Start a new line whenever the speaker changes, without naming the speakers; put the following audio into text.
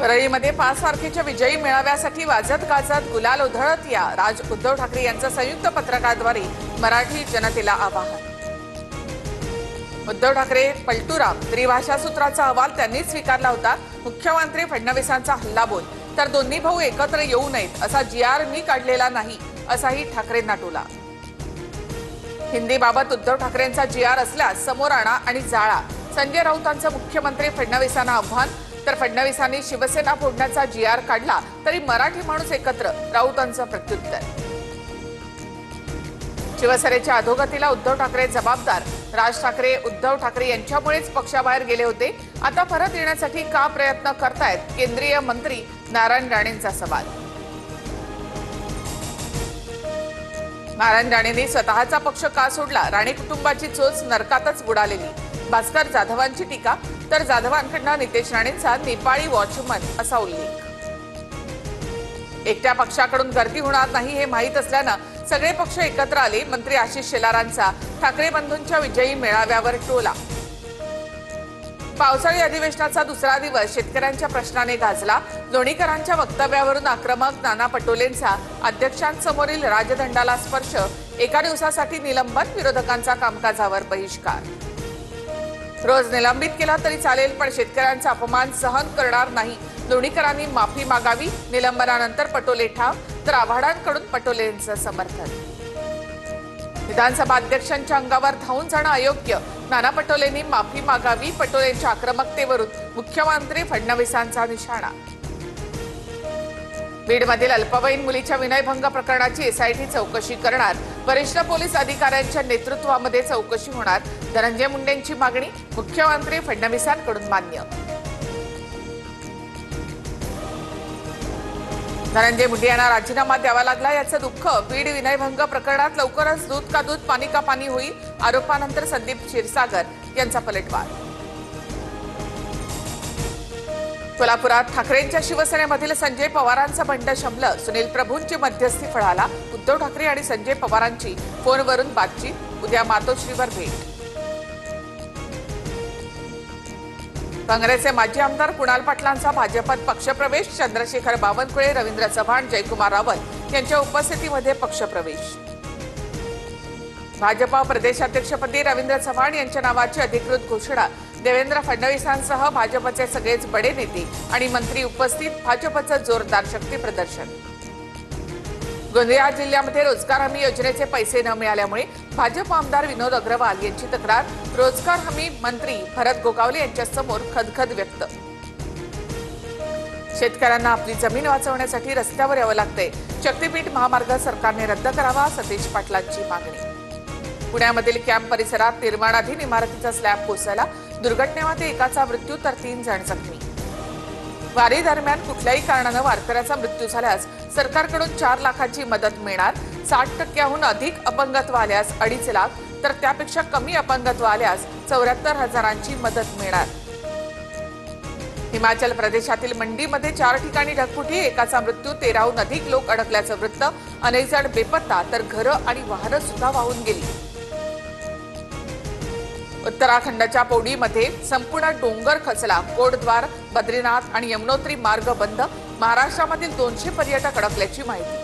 परळीमध्ये 5 तारखेच्या विजयी मेळाव्यासाठी वाजत गाजत गुलाल उधळत या उद्धव ठाकरे यांचं संयुक्त पत्रकाद्वारे मराठी जनतेला आवाहन। उद्धव ठाकरे पलटूराम त्रिभाषा सूत्राचा अहवाल त्यांनी स्वीकारला होता। मुख्यमंत्री फडणवीसांचा हल्लाबोल तर दोन्ही भाऊ एकत्र येऊ नयेत असा जीआर मी काढलेला नाही असाही ठाकरेंना टोला। हिंदीबाबत उद्धव ठाकरेंचा जीआर असल्यास समोर आणा आणि जाळा, संजय राऊतांचं मुख्यमंत्री फडणवीसांना आव्हान। तर फडणवीसांनी शिवसेना फोडण्याचा जीआर काढला तरी मराठी माणूस एकत्र, राऊतांचं प्रत्युत्तर। शिवसेनेच्या अधोगतीला उद्धव ठाकरे जबाबदार, राज ठाकरे उद्धव ठाकरे यांच्यामुळेच पक्षाबाहेर गेले होते, आता परत येण्यासाठी का प्रयत्न करतायत, केंद्रीय मंत्री नारायण राणेंचा सवाल। नारायण राणेंनी स्वतःचा पक्ष का सोडला, राणे कुटुंबाची चोच नरकातच बुडालेली, भास्कर जाधवांची टीका। तर जाधवांकडून नितेश राणेंचा नेपाळी वॉचमन असा उल्लेख। एकट्या पक्षाकडून गर्दी होणार नाही हे माहीत असल्यानं सगळे पक्ष एकत्र आले, मंत्री आशिष शेलारांचा ठाकरे बंधूंच्या विजयी मेळाव्यावर टोला। पावसाळी अधिवेशनाचा दुसरा दिवस शेतकऱ्यांच्या प्रश्नाने गाजला, लोणीकरांच्या वक्तव्यावरून आक्रमक नाना पटोलेंचा अध्यक्षांसमोरील राजदंडाला स्पर्श, एका दिवसासाठी निलंबन, विरोधकांचा कामकाजावर बहिष्कार। रोज निलंबित केला तरी चालेल पण शेतकऱ्यांचा अपमान सहन करणार नाही, लोणीकरांनी माफी मागावी, निलंबनानंतर पटोले ठाम, तर आव्हाडांकडून पटोलेंचं समर्थन। विधानसभा अध्यक्षांच्या अंगावर धावून जाणं अयोग्य, नाना पटोलेंनी माफी मागावी, पटोलेंच्या आक्रमकतेवरून मुख्यमंत्री फडणवीसांचा निशाणा। बीडमधील अल्पवयीन मुलीच्या विनयभंग प्रकरणाची एसआयटी चौकशी करणार, वरिष्ठ पोलीस अधिकाऱ्यांच्या नेतृत्वामध्ये चौकशी होणार, धनंजय मुंडेंची मागणी, मुख्यमंत्री फडणवीसांकडून मान्य। धनंजय मुंडे यांना राजीनामा द्यावा लागला याचं दुःख, बीड विनयभंग प्रकरणात लवकरच दूध का दूध पाणी का पाणी होईल, आरोपानंतर संदीप क्षीरसागर यांचा पलटवार। कोल्हापुरात ठाकरेंच्या शिवसेनेमधील संजय पवारांचं बंड शमलं, सुनील प्रभूंची मध्यस्थी फळाला, उद्धव ठाकरे आणि संजय पवारांची फोनवरून बातचीत, उद्या मातोश्रीवर भेट। काँग्रेसचे माजी आमदार कुणाल पाटलांचा भाजपात पक्षप्रवेश, चंद्रशेखर बावनकुळे, रवींद्र चव्हाण, जयकुमार रावल यांच्या उपस्थितीमध्ये पक्षप्रवेश। भाजपा प्रदेशाध्यक्षपदी रवींद्र चव्हाण यांच्या नावाची अधिकृत घोषणा, देवेंद्र फडणवीसांसह भाजपचे सगळेच बडे नेते आणि मंत्री उपस्थित, भाजपचं जोरदार शक्ती प्रदर्शन। गोंदिया जिल्ह्यामध्ये रोजगार हमी योजनेचे पैसे न मिळाल्यामुळे भाजप आमदार विनोद अग्रवाल यांची तक्रार, रोजगार हमी मंत्री भरत गोगावले यांच्या समोर खदखद व्यक्त। शेतकऱ्यांना आपली जमीन वाचवण्यासाठी रस्त्यावर यावं लागतंय, शक्तीपीठ महामार्ग सरकारने रद्द करावा, सतीश पाटलांची मागणी। पुण्यामधील कॅम्प परिसरात निर्माणाधीन इमारतीचा स्लॅब कोसळला, दुर्घटनेमध्ये एकाचा मृत्यू तर 3 जण जखमी। वारी दरम्यान कुठल्याही कारणानं वारकऱ्याचा मृत्यू झाल्यास सरकारकडून 4 लाखांची मदत मिळणार, 60% अधिक अपंगत्व आल्यास 2.5 लाख, तर त्यापेक्षा कमी अपंगत्व आल्यास 74,000ची मदत मिळणार। हिमाचल प्रदेशातील मंडीमध्ये 4 ठिकाणी ढगफुटी, एकाचा मृत्यू, 13हून अधिक लोक अडकल्याचं वृत्त, अनेक जण बेपत्ता, तर घरं आणि वाहनं सुद्धा वाहून गेली। उत्तराखंडच्या पौडीमध्ये संपूर्ण डोंगर खचला, कोटद्वार, बद्रीनाथ आणि यमुनोत्री मार्ग बंद, महाराष्ट्रामधील 200 पर्यटक अडकल्याची माहिती।